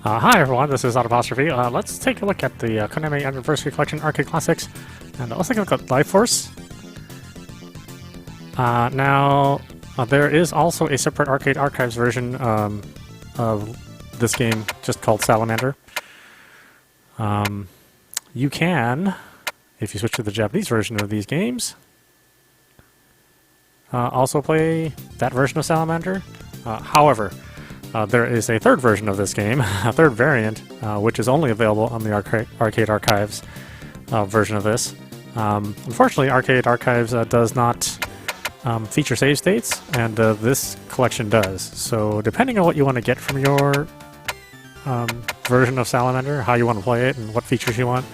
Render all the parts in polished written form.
Hi everyone, this is audap. Let's take a look at the Konami Anniversary Collection Arcade Classics, and let's take a look at Life Force. There is also a separate Arcade Archives version of this game, just called Salamander. You can, if you switch to the Japanese version of these games, also play that version of Salamander. However, there is a third version of this game, a third variant, which is only available on the Arcade Archives version of this. Unfortunately, Arcade Archives does not feature save states, and this collection does. So depending on what you want to get from your version of Salamander, how you want to play it, and what features you want,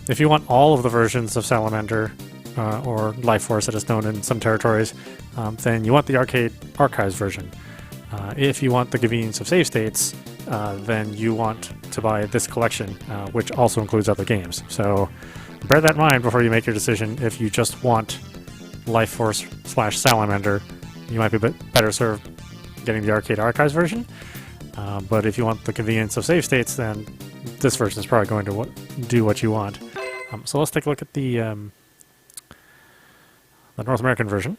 if you want all of the versions of Salamander, or Life Force that is known in some territories, then you want the Arcade Archives version. If you want the convenience of save states, then you want to buy this collection, which also includes other games. So bear that in mind before you make your decision. If you just want Life Force / Salamander, you might be better served getting the Arcade Archives version. But if you want the convenience of save states, then this version is probably going to do what you want. So let's take a look at the North American version.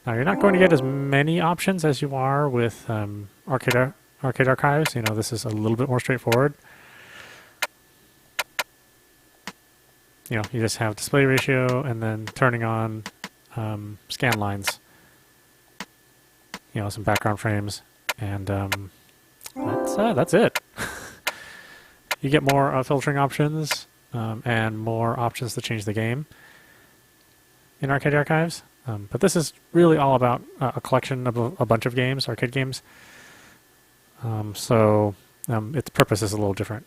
Now, you're not going to get as many options as you are with Arcade Archives. You know, this is a little bit more straightforward. You know, you just have display ratio and then turning on scan lines. You know, some background frames, and that's it. You get more filtering options and more options to change the game in Arcade Archives. But this is really all about a collection of a bunch of games, arcade games. So its purpose is a little different.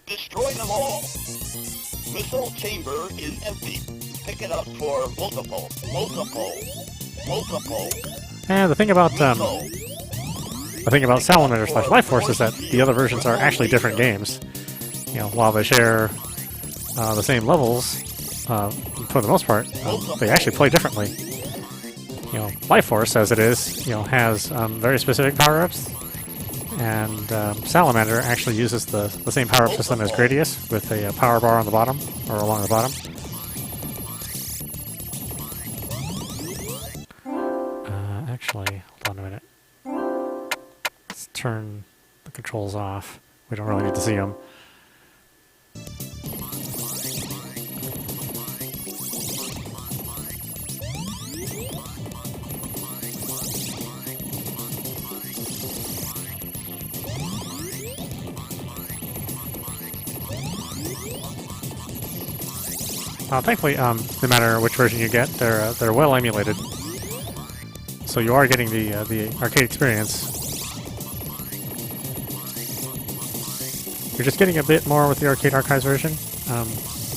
Destroy them all. Missile chamber is empty. Pick it up for multiple. And the thing about Salamander / Life Force is that the other versions are actually different games. You know, while they share the same levels, for the most part, they actually play differently. You know, Life Force, as it is, you know, has very specific power-ups, and Salamander actually uses the same power-up system as Gradius, with a power bar on the bottom, or along the bottom. Actually, hold on a minute. Let's turn the controls off. We don't really need to see them. Thankfully, no matter which version you get, they're well emulated. So you are getting the arcade experience. You're just getting a bit more with the Arcade Archives version,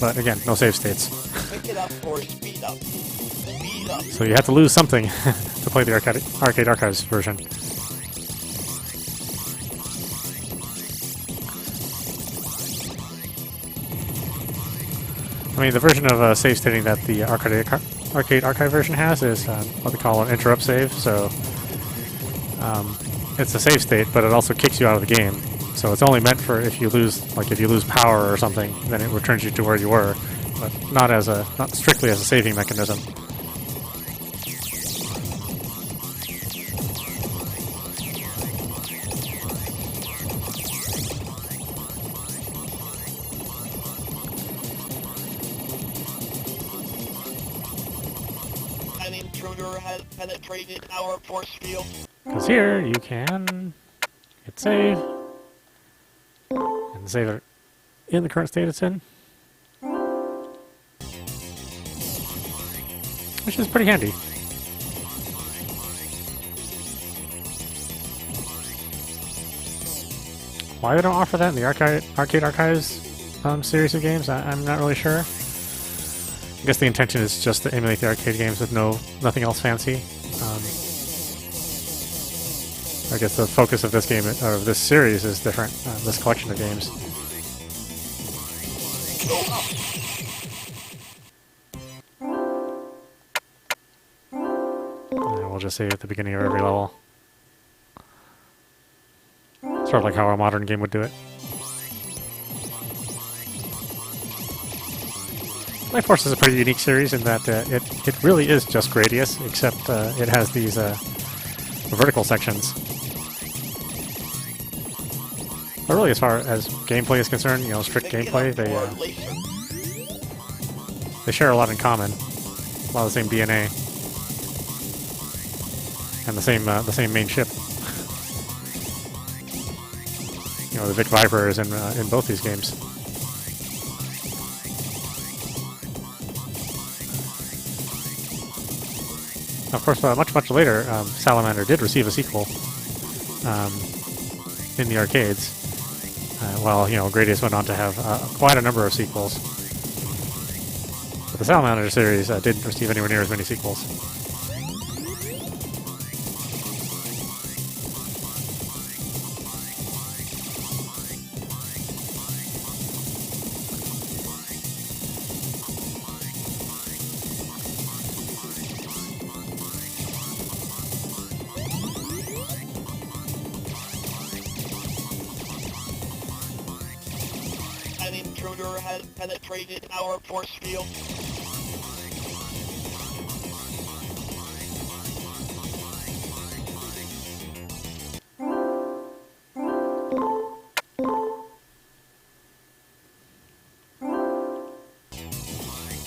but again, no save states. Pick it up or speed up. Speed up. So you have to lose something to play the Arcade Archives version. I mean, the version of save stating that the Arcade Archive version has is what they call an interrupt save. So it's a save state, but it also kicks you out of the game. So it's only meant for if you lose power or something, then it returns you to where you were, but not strictly as a saving mechanism. An intruder has penetrated our force field. Because here you can hit save and save it in the current state it's in, which is pretty handy. Why they don't offer that in the Arcade Archives series of games, I'm not really sure. I guess the intention is just to emulate the arcade games with nothing else fancy. I guess the focus of this game, or of this series, is different. This collection of games. And we'll just save at the beginning of every level. Sort of like how a modern game would do it. Life Force is a pretty unique series in that it really is just Gradius, except it has these vertical sections. But really, as far as gameplay is concerned, you know, strict gameplay, they share a lot in common. A lot of the same DNA and the same main ship. You know, the Vic Viper is in both these games. Of course, much later, Salamander did receive a sequel in the arcades. While, you know, Gradius went on to have quite a number of sequels. But the Salamander series didn't receive anywhere near as many sequels. An intruder has penetrated our force field.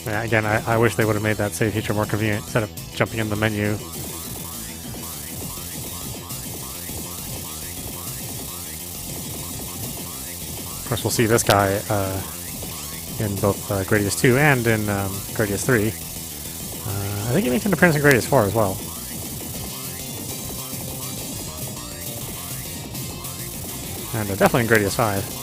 Yeah, again, I wish they would have made that save feature more convenient instead of jumping in the menu. Of course, we'll see this guy in both Gradius 2 and in Gradius 3. I think he makes an appearance in Gradius 4 as well. And definitely in Gradius 5.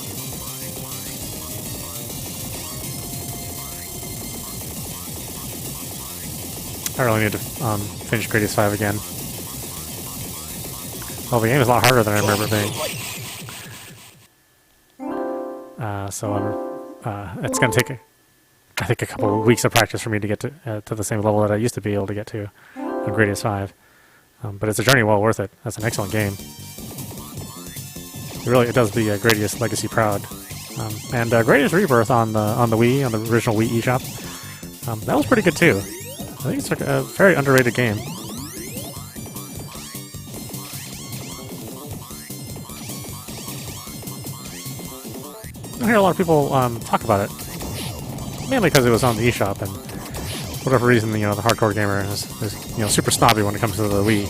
I really need to finish Gradius 5 again. Well, the game is a lot harder than I remember it being. So it's going to take, I think, a couple of weeks of practice for me to get to the same level that I used to be able to get to on Gradius 5. But it's a journey well worth it. That's an excellent game. It does the Gradius legacy proud. And Gradius Rebirth on the Wii, on the original Wii eShop, that was pretty good too. I think it's a very underrated game. I hear a lot of people talk about it, mainly because it was on the eShop, and for whatever reason, you know, the hardcore gamer is you know, super snobby when it comes to the Wii.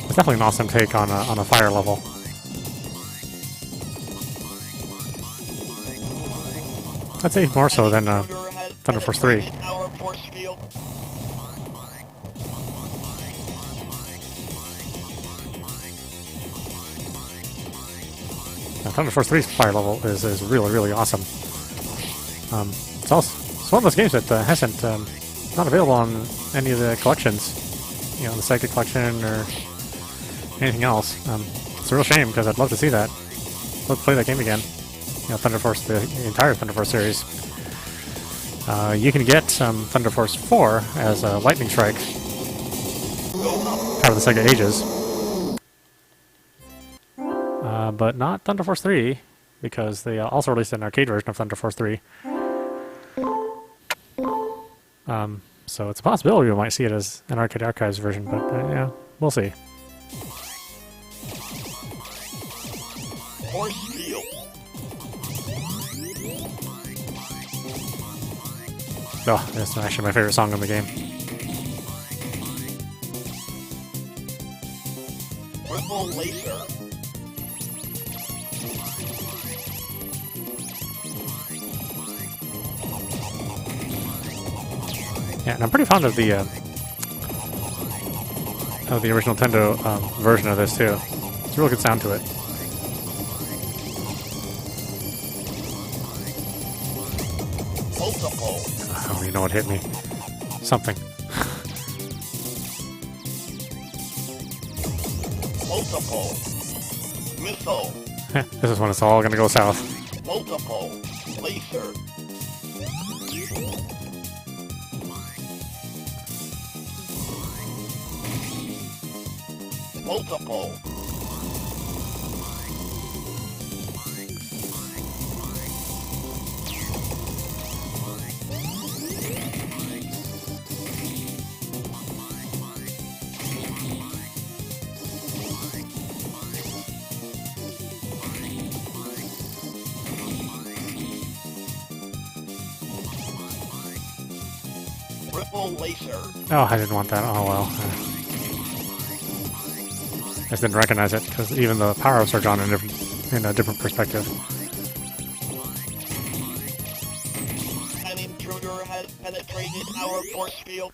It's definitely an awesome take on a fire level. I'd say more so than Thunder Force 3. Thunder Force 3's fire level is really, really awesome. It's one of those games that hasn't not available on any of the collections, you know, the Psychic collection or anything else. It's a real shame because I'd love to see that. Love to play that game again. You know, Thunder Force, the entire Thunder Force series. You can get Thunder Force 4 as a Lightning Strike, part of the Sega Ages. But not Thunder Force 3, because they also released an arcade version of Thunder Force 3. So it's a possibility we might see it as an Arcade Archives version, but yeah, we'll see. Force field. Oh, that's actually my favorite song in the game. Ripple laser. Yeah, and I'm pretty fond of the original Nintendo version of this too. It's a real good sound to it. Multiple. I don't even know what hit me. Something. Multiple. Missile. This is when it's all gonna go south. Multiple. Laser. Multiple. Ripple laser. Oh, I didn't want that. Oh well. I just didn't recognize it because even the power-ups are drawn in a different perspective. An intruder has penetrated our force field.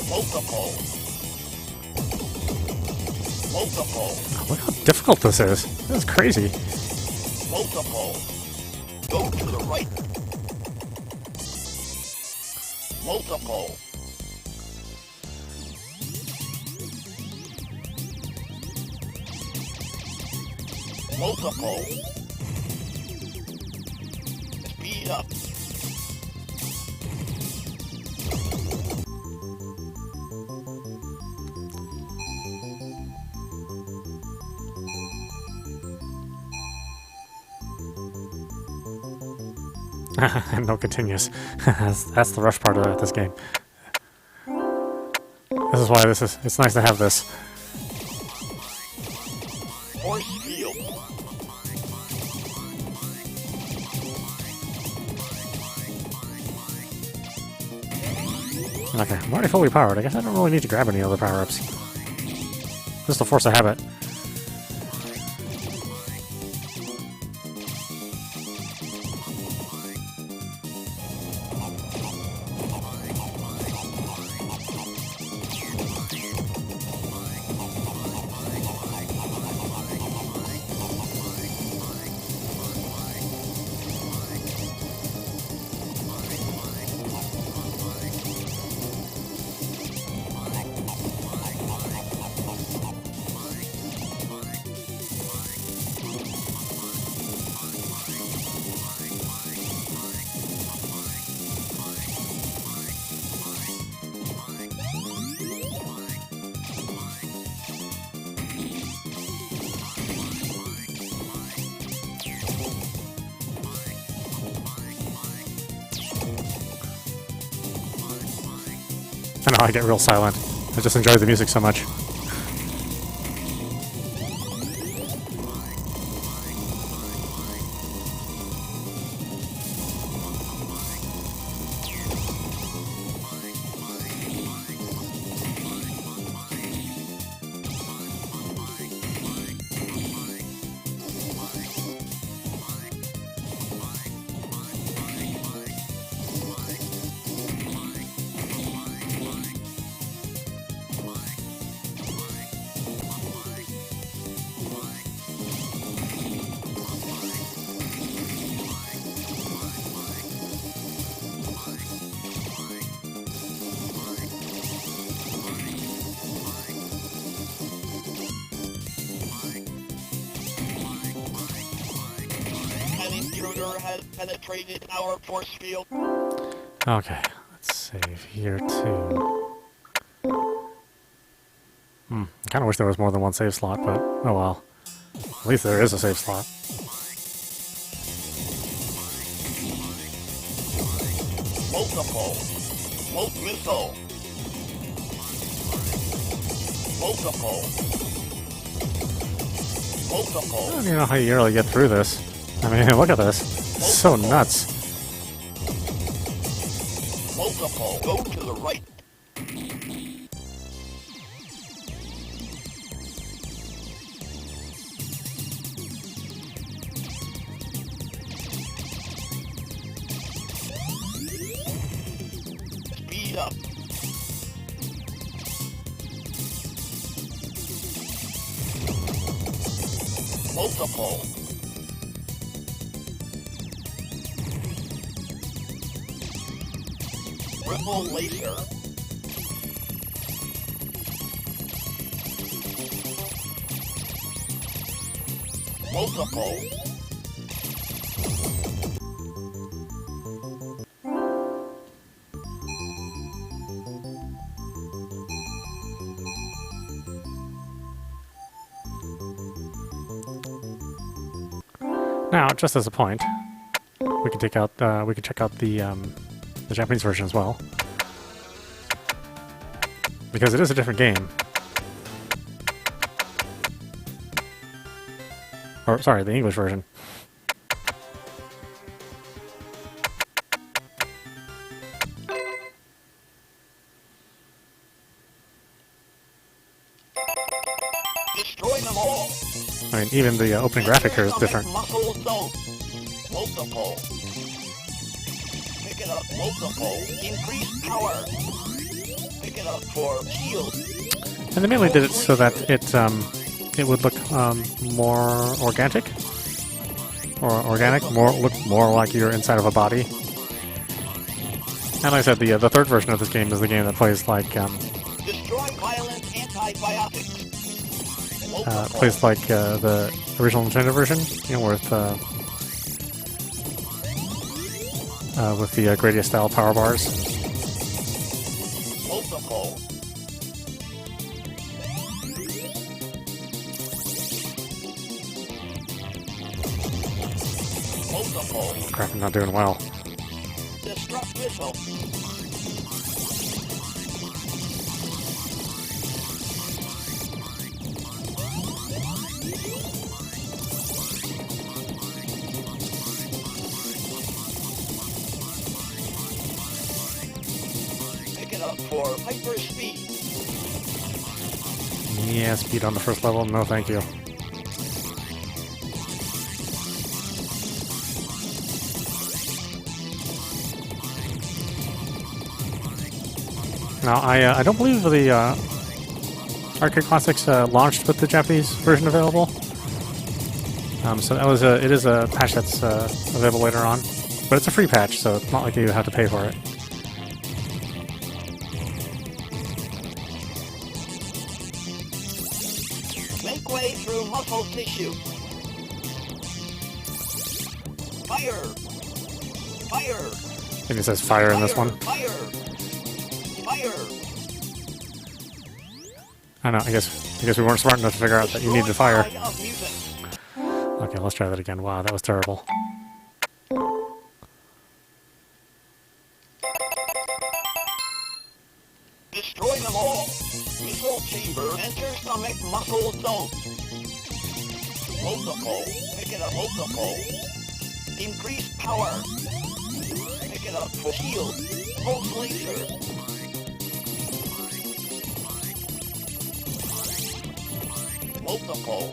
Multiple. Multiple. Look how difficult this is. This is crazy. Multiple. Go to the right. Multiple. Multiple. Speed up. No continuous. That's the rush part of this game. This is why it's nice to have this. Force field. Okay, I'm already fully powered. I guess I don't really need to grab any other power-ups. Just a force of habit. I know I get real silent. I just enjoy the music so much. An intruder has penetrated our force field. Okay, let's save here too. I kind of wish there was more than one save slot, but oh well. At least there is a save slot. Multiple. Smoke missile. Multiple. Multiple. I don't even know how you really get through this. I mean, look at this. It's so nuts. Multiple. Go to the right. Speed up. Multiple. Ripple laser. Multiple. Now, just as a point, we can take out we can check out the Japanese version as well, because it is a different game. Or sorry, the English version. Destroy them all. I mean, even the opening graphic here is different. Muscle zone. Multiple. Pick it up. Multiple. Increase power. Pick it up for shield. And they mainly did it so that it would look more organic, look more like you're inside of a body. And like I said, the third version of this game is the game that plays like Destroy violent antibiotics. plays like the original Nintendo version, you know, with the Gradius style power bars. Multiple. Multiple. Crap, I'm not doing well. Destruct missile. Pick it up for hyper speed. Yeah, speed on the first level. No, thank you. Now, I don't believe the Arcade Classics launched with the Japanese version available. So that was it is a patch that's available later on, but it's a free patch, so it's not like you have to pay for it. Make way through muscle tissue. Fire! Fire! I think it says fire in this one. Fire! Fire! I don't know. I guess we weren't smart enough to figure out that you needed fire. Destroy eye of mutant. Okay, let's try that again. Wow, that was terrible. Destroy them all. Missile chamber. Enter stomach muscle zone. Multiple. Pick it up. Multiple. Increase power. Pick it up for shield. Pulse laser. Multiple.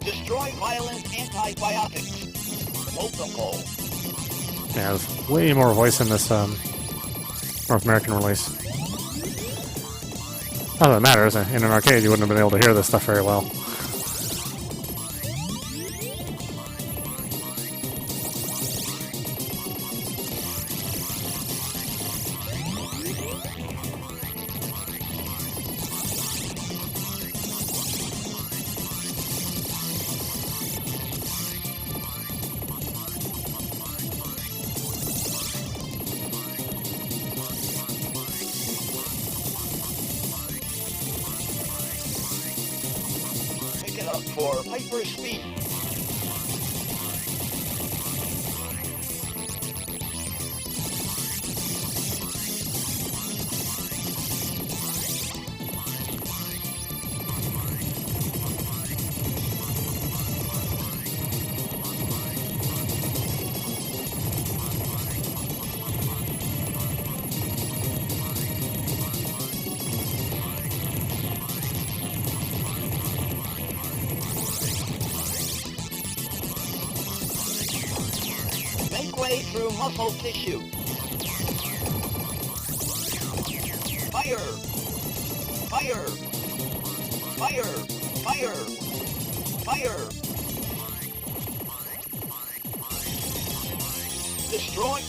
Destroy violent antibiotics. Multiple. Yeah, there's way more voice in this North American release. Not that it matters. In an arcade, you wouldn't have been able to hear this stuff very well. up for hyper speed. Make way through muscle tissue. Fire! Fire! Fire! Fire! Fire! Destroy.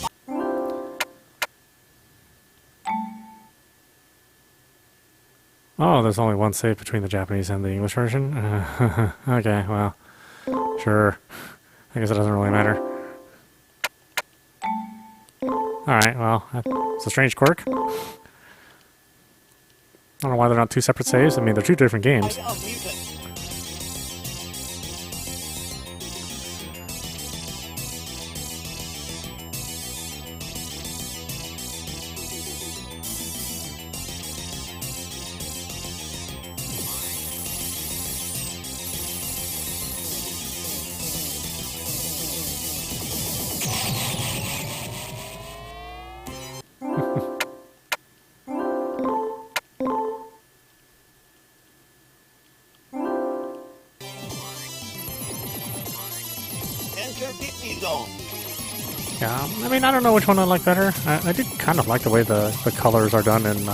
Oh, there's only one save between the Japanese and the English version? Okay, well, sure. I guess it doesn't really matter. Alright, well, it's a strange quirk. I don't know why they're not two separate saves. I mean, they're two different games. Enter Picnic Zone. Yeah, I mean, I don't know which one I like better. I do kind of like the way the colors are done in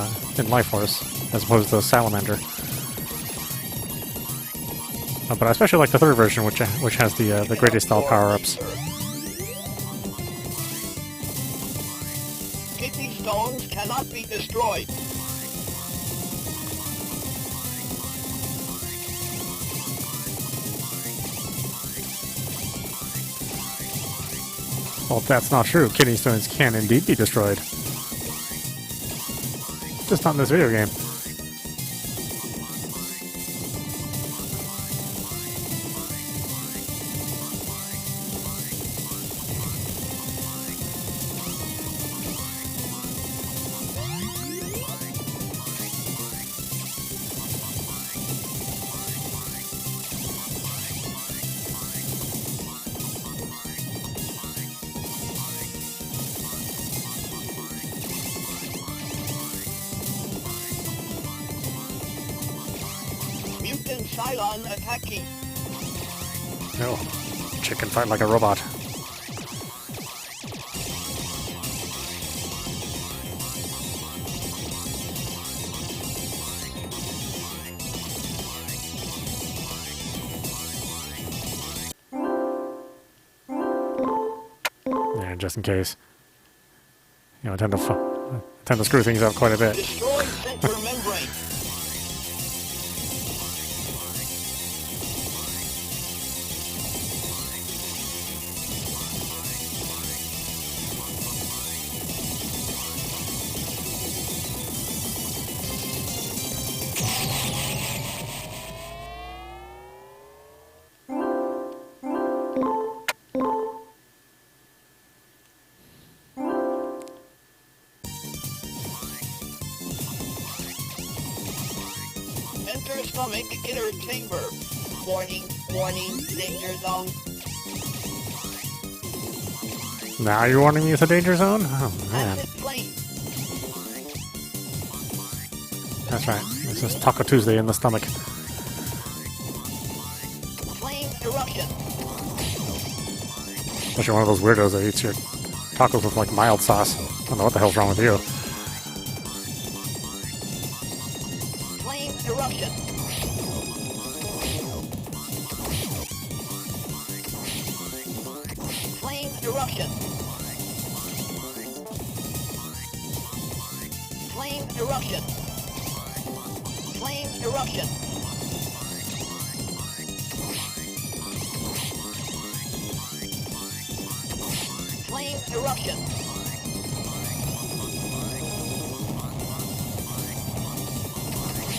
Life Force, as opposed to Salamander. But I especially like the third version, which has the greatest style power-ups. Kidney stones cannot be destroyed. Well, that's not true. Kidney stones can indeed be destroyed. Just not in this video game. Mutant Cylon attacking. No. Chicken fight like a robot. Yeah, just in case. You know, I tend to screw things up quite a bit. Destroy center membrane. Enter stomach inner chamber. Warning, warning, danger zone. Now you're warning me it's a danger zone? Oh, man. Acid flame. That's right. This is Taco Tuesday in the stomach. Flame eruption. Especially one of those weirdos that eats your tacos with, like, mild sauce. I don't know what the hell's wrong with you. Flame eruption. Flame eruption. Flame eruption. Flame eruption. Flame eruption.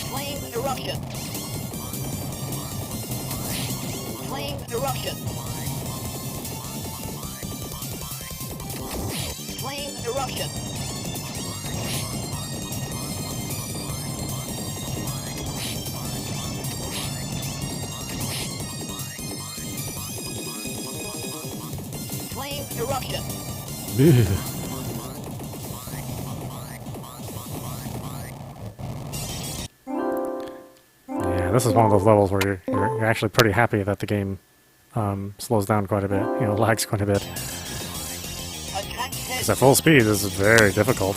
Flame eruption. Flame eruption. Flame eruption. Flame eruption. Yeah, this is one of those levels where you're actually pretty happy that the game slows down quite a bit, you know, lags quite a bit. Attack head. Because at full speed, this is very difficult.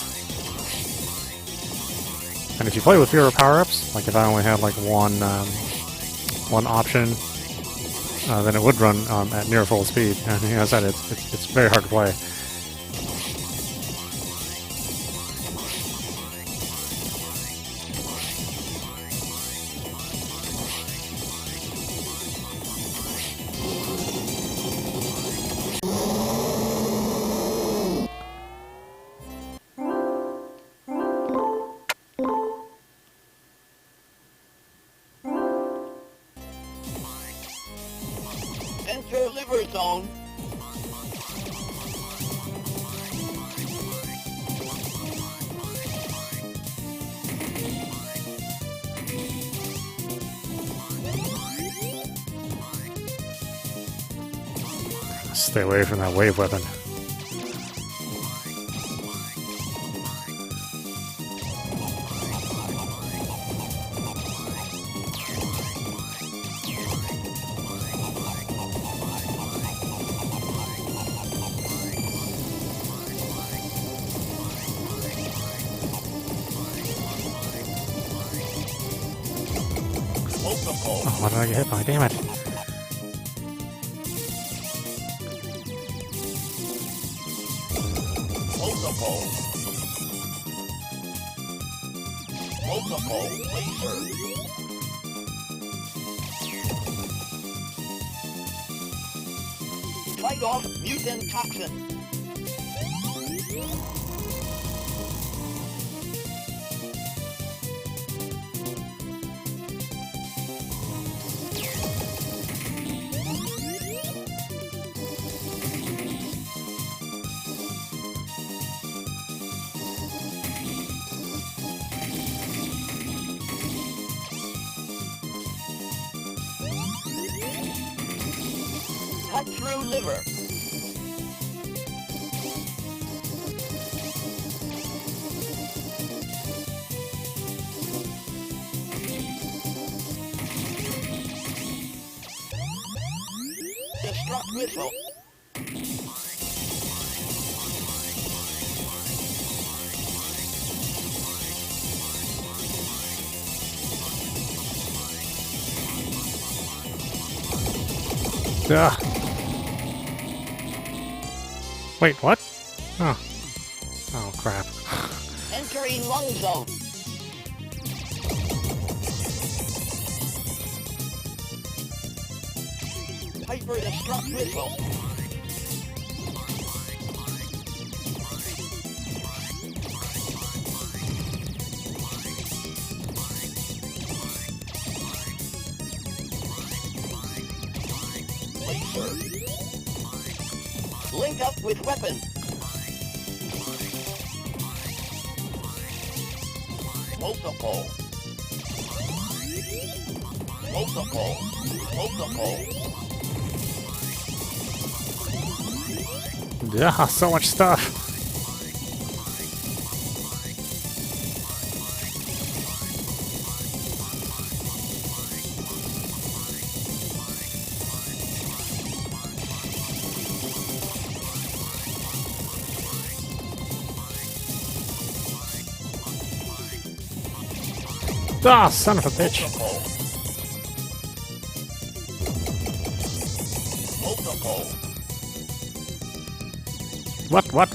And if you play with fewer power-ups, like if I only had like one option, then it would run at near full speed. And as I said, it's very hard to play. Enter liver zone. Stay away from that wave weapon. Multiple. Oh, what did I get hit by? Damn it. Multiple. Multiple laser. Fight off mutant toxin. Cut through liver. Destruct missile. Ah. Wait, what? Oh. Oh, crap. Entering lung zone. Hyper destruct missile. Laser. Link up with weapon. Multiple. Multiple. Multiple. Yeah, so much stuff. Ah, son of a bitch. Multiple. What? Oh!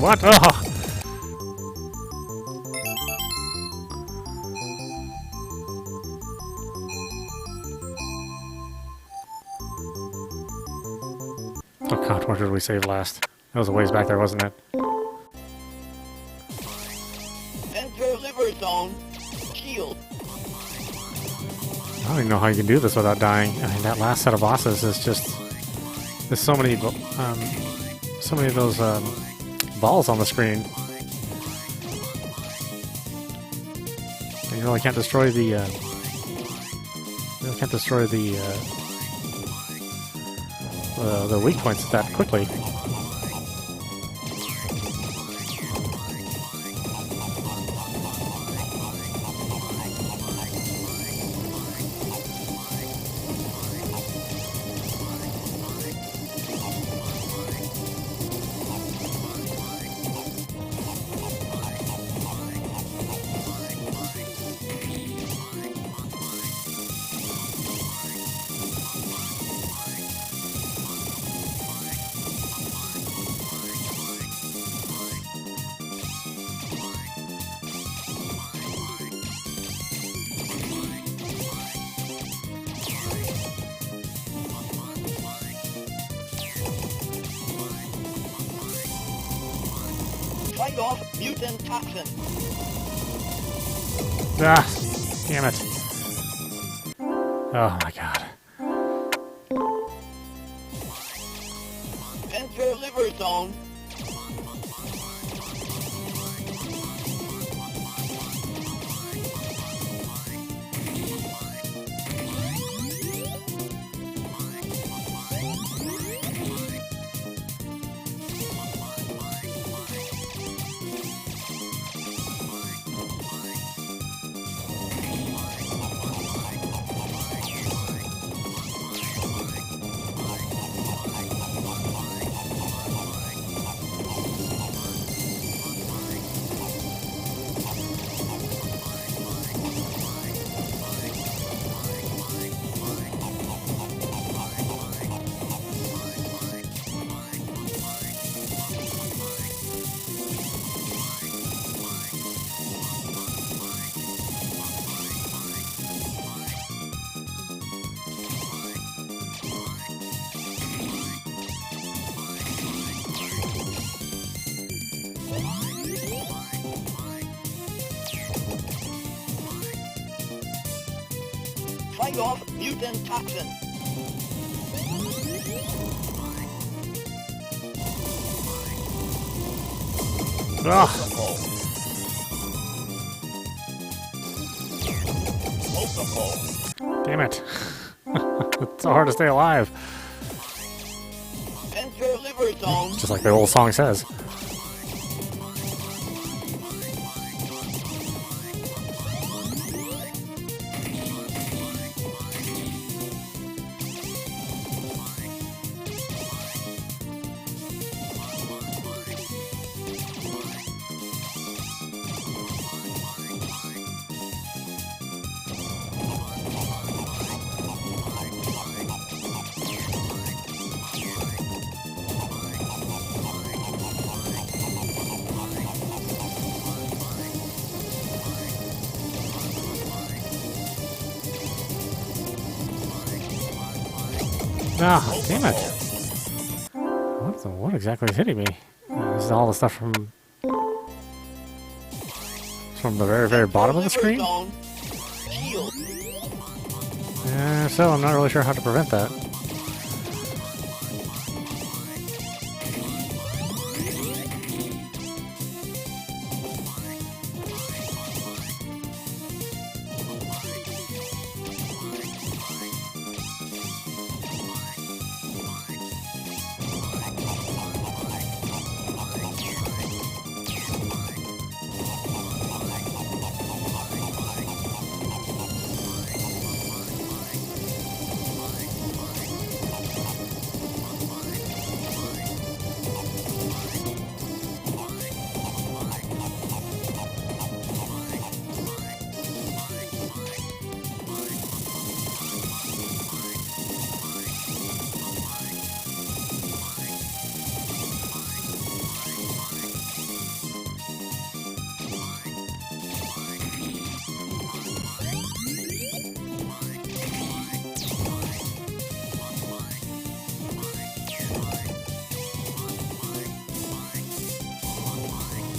Oh god, where did we save last? That was a ways back there, wasn't it? Enter liver zone. Shield. Oh, don't even know how you can do this without dying. I mean, that last set of bosses is just... There's so many of those balls on the screen. And you really can't destroy the... the weak points that quickly. Fight off mutant toxin. Ah, damn it. Oh my god. Enter liver zone. Fight off mutant toxin. Ah, Multiple. damn it. It's so hard to stay alive. Enter liver zone. Just like the old song says. Ah, damn it. What exactly is hitting me? This is all the stuff from the very, very bottom of the screen? So I'm not really sure how to prevent that.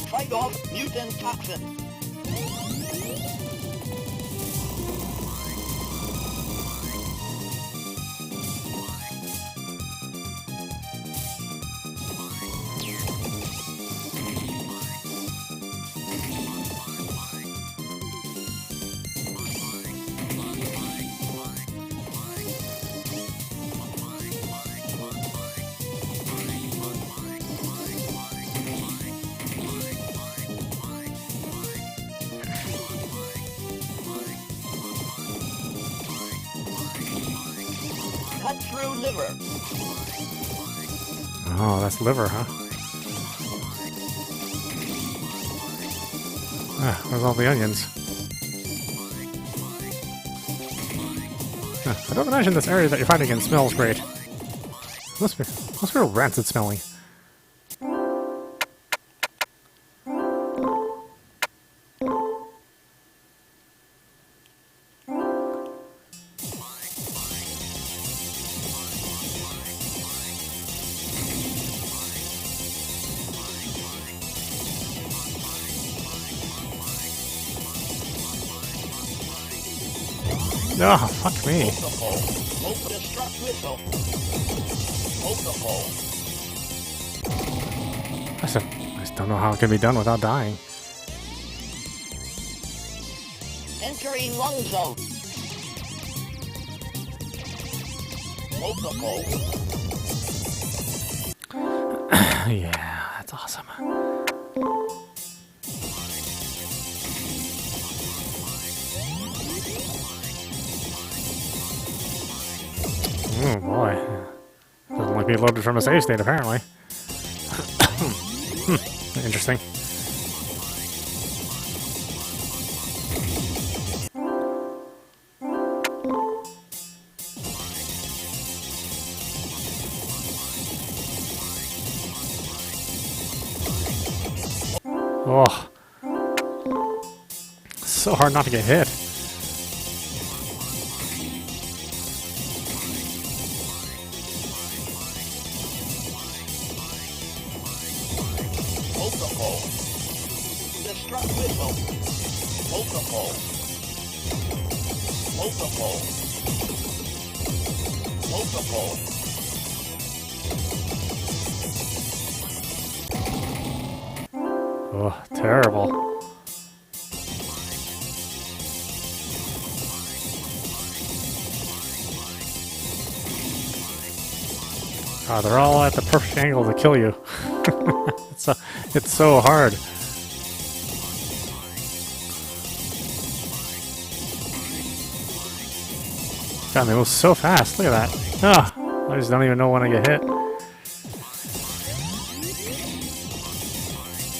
Fight off mutant toxin. Cut through liver. Oh, that's liver, huh? Ah, where's all the onions? I don't imagine this area that you're fighting in smells great. Must be real rancid smelling. Oh, fuck me. Multiple. Destruct missile. Multiple. I just don't know how it can be done without dying. Entering lung zone. Multiple. Yeah, that's awesome. Oh boy. Doesn't like being loaded from a save state, apparently. Interesting. Oh. So hard not to get hit. Multiple. Destruct missile. Multiple. Multiple. Multiple. Oh, terrible. Oh, they're all at the perfect angle to kill you. It's so hard. God, they move so fast. Look at that. Ah, I just don't even know when I get hit.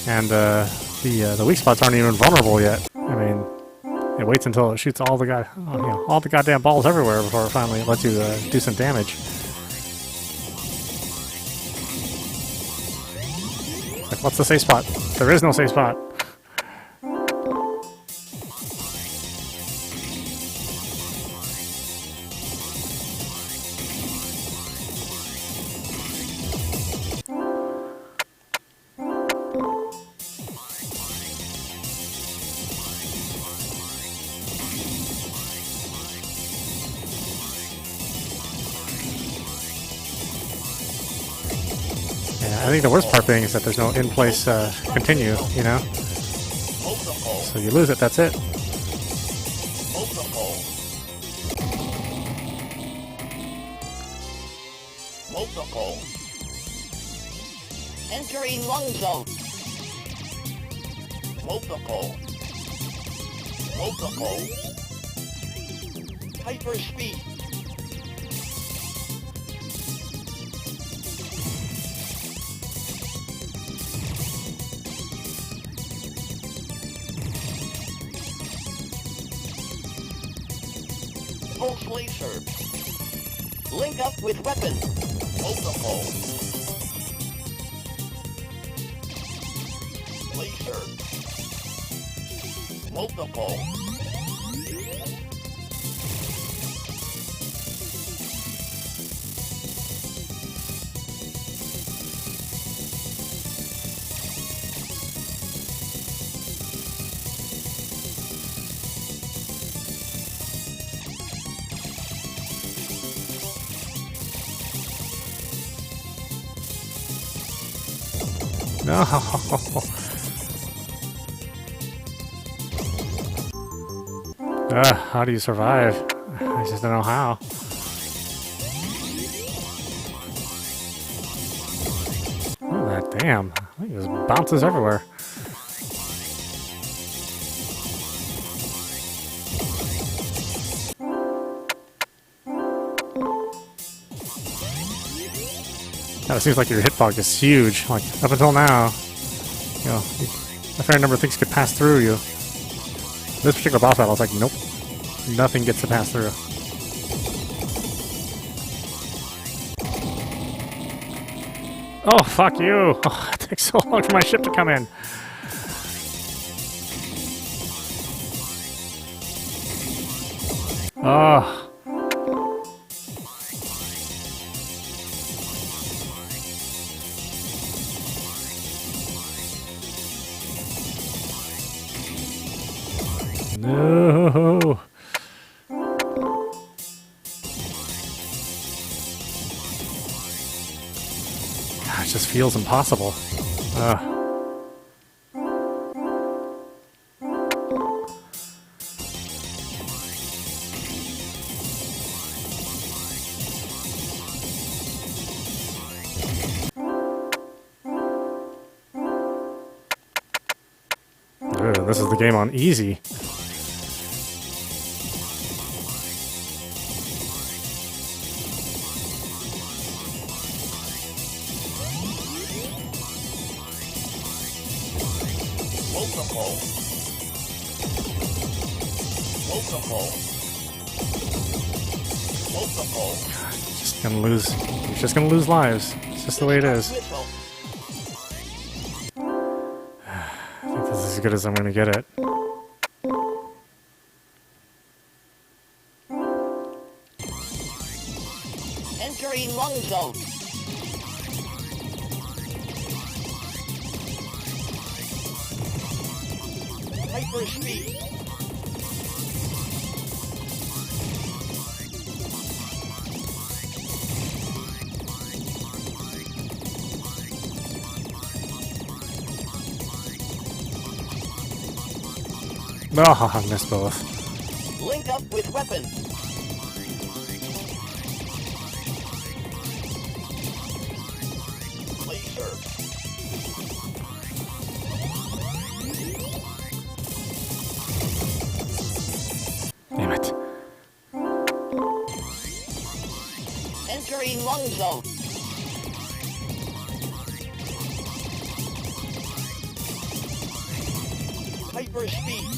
And the weak spots aren't even vulnerable yet. I mean, it waits until it shoots all the all the goddamn balls everywhere before it finally lets you do some damage. Like, what's the safe spot? There is no safe spot. Yeah, I think the worst part being is that there's no in-place continue, you know? Multiple. So you lose it, that's it. Multiple. Multiple. Entering lung zone. Multiple. Multiple. Hyperspeed. Pulse laser. Link up with weapon. Multiple. Laser. Multiple. No. How do you survive? I just don't know how. Oh, that damn. It just bounces everywhere. It seems like your hitbox is huge. Like, up until now, you know, a fair number of things could pass through you. This particular boss battle is like, nope. Nothing gets to pass through. Oh, fuck you! Oh, it takes so long for my ship to come in. Oh. No. God, it just feels impossible. This is the game on easy. Just gonna lose. You're just gonna lose lives. It's just the way it is. I think this is as good as I'm gonna get it. Entering lung zone. Hyperspeed. Oh, I missed both. Link up with weapon. Laser. Damn it. Entering lung zone. Hyperspeed.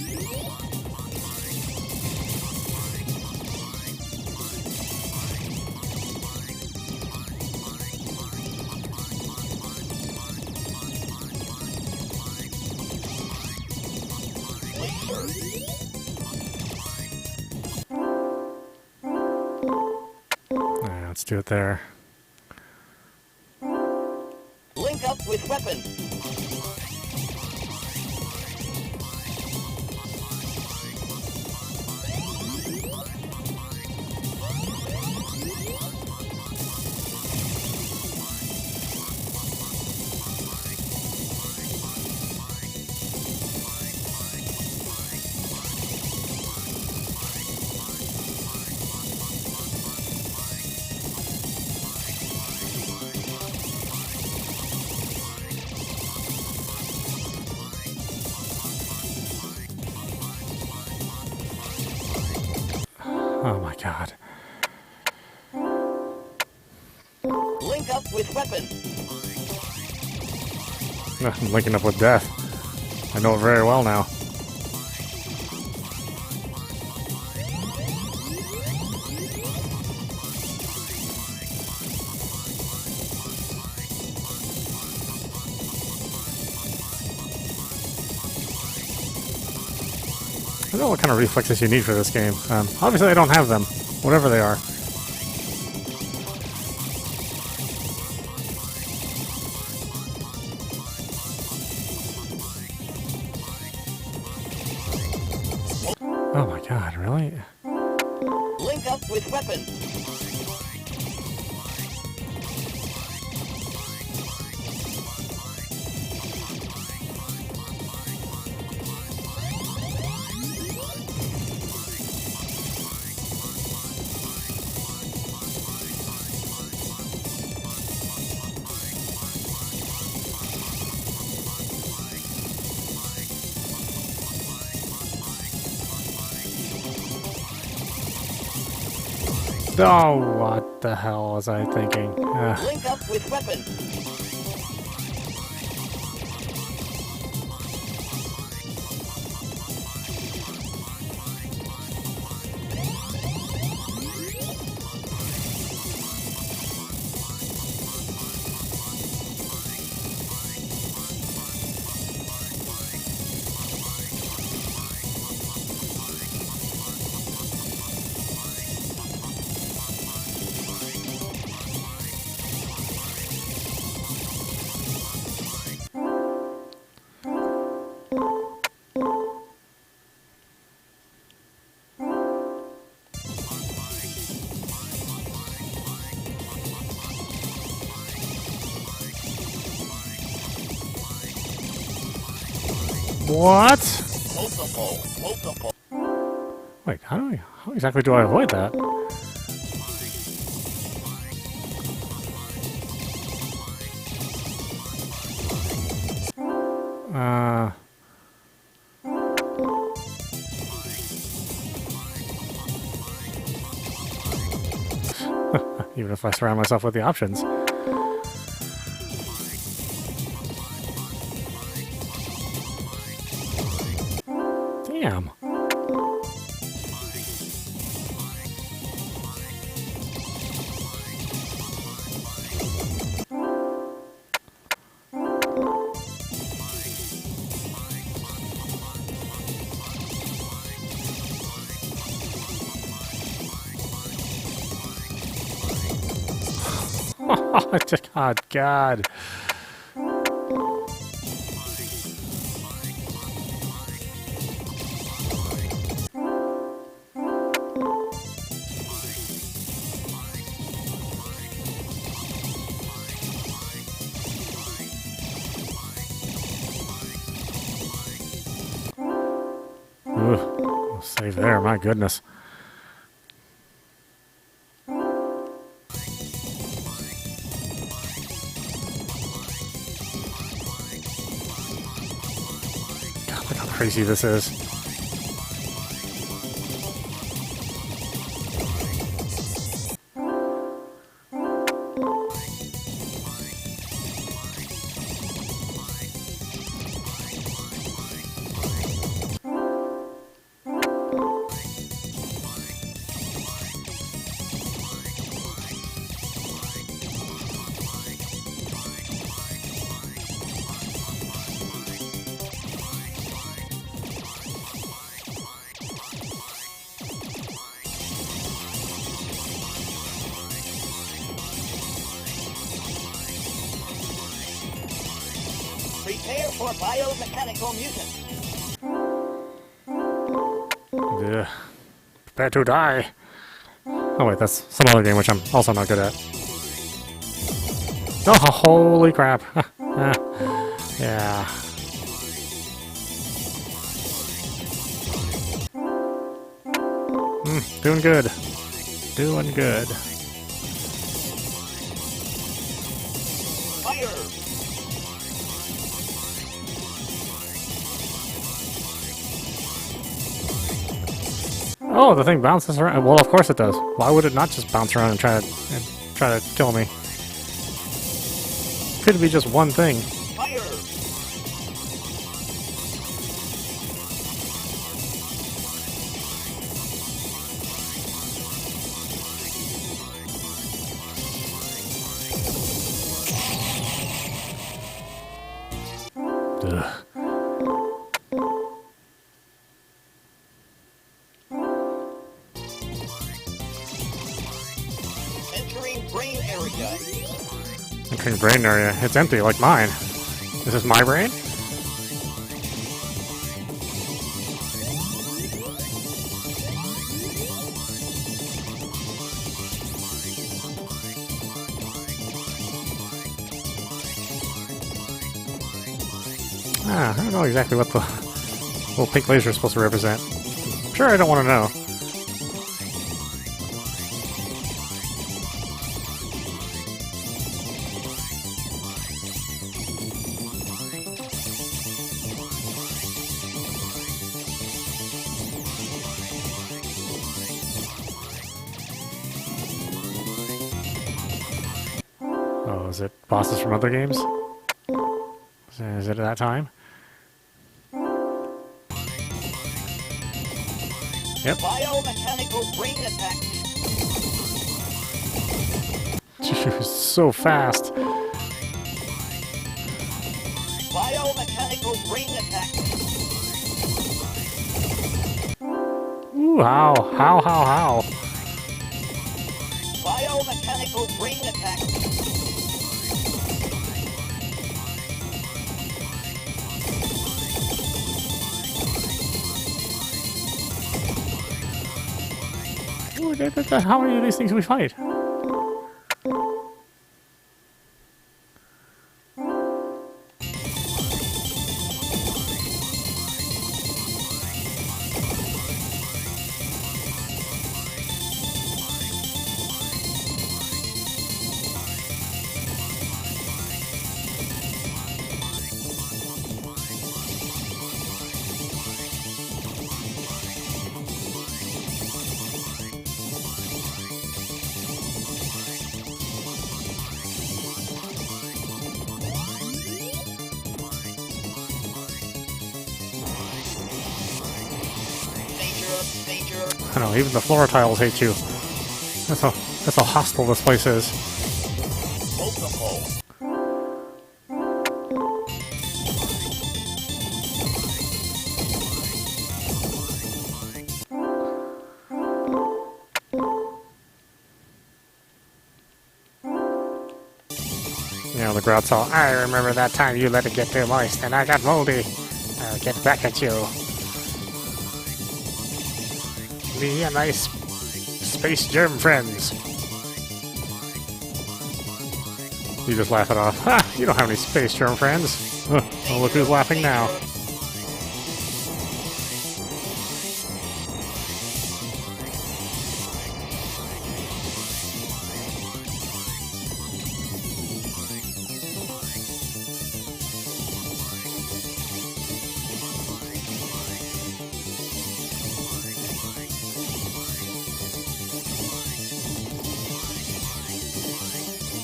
Alright, let's do it there. Link up with weapon. Oh my god. Link up with weapon. I'm linking up with death. I know it very well now. I don't know what kind of reflexes you need for this game. Obviously I don't have them, whatever they are. Oh my god, really? Link up with weapon. Oh, what the hell was I thinking? Link up with weapon. What? Multiple. Wait, how exactly do I avoid that? Even if I surround myself with the options. Damn. Oh, God. Ooh, save there, my goodness. God, look how crazy this is. Prepare for biomechanical mutant. Yeah. Prepare to die. Oh wait, that's some other game which I'm also not good at. Oh, holy crap. Yeah. Doing good. Doing good. Fire! Oh, the thing bounces around. Well, of course it does. Why would it not just bounce around and try to kill me? Could be just one thing. Fire! Ugh. Entering brain area. Entering brain area. It's empty, like mine. This is my brain? I don't know exactly what the little pink laser is supposed to represent. I'm sure I don't want to know. Oh, is it bosses from other games? Is it that time? Yep. Biomechanical brain attack. So fast. Biomechanical brain attack. Ooh, how? Biomechanical brain attack. Ooh, how many of these things we fight? I know, even the floor tiles hate you. That's how hostile this place is. You know, the Grout's all, I remember that time you let it get too moist and I got moldy. I'll get back at you. Me and my space germ friends. You just laugh it off. Ha! You don't have any space germ friends. Well, look who's laughing now.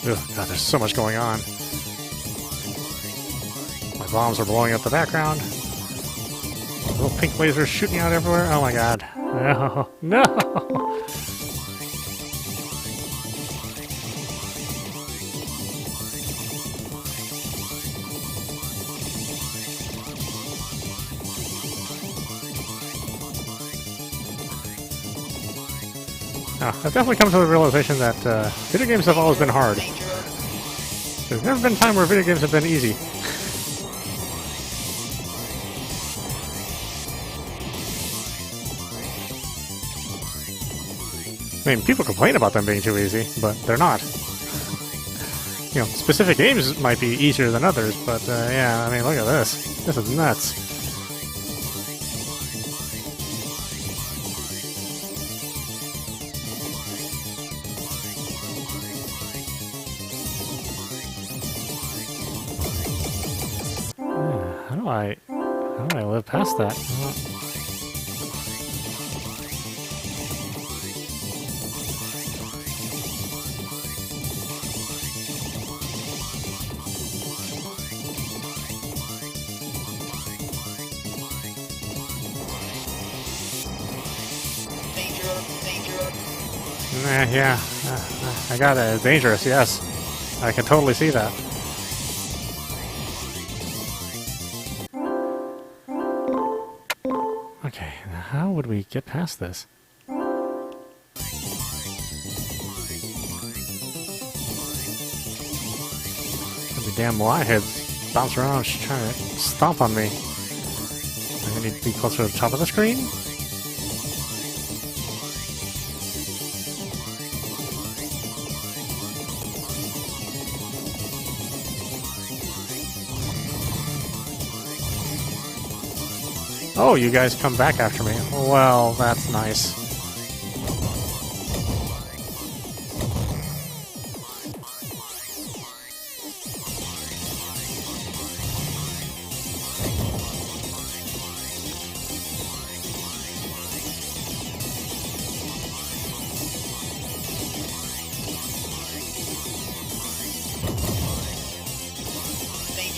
Ugh, God, there's so much going on. My bombs are blowing up the background. Little pink lasers shooting out everywhere. Oh my God. No. No! I've definitely come to the realization that video games have always been hard. There's never been a time where video games have been easy. I mean, people complain about them being too easy, but they're not. You know, specific games might be easier than others, but yeah, I mean, look at this. This is nuts. How do I live past that? Yeah, I got it. It's dangerous, yes. I can totally see that. Okay, now how would we get past this? The damn Moai-heads bounce around trying to stomp on me. I need to be closer to the top of the screen? Oh, you guys come back after me. Well, that's nice.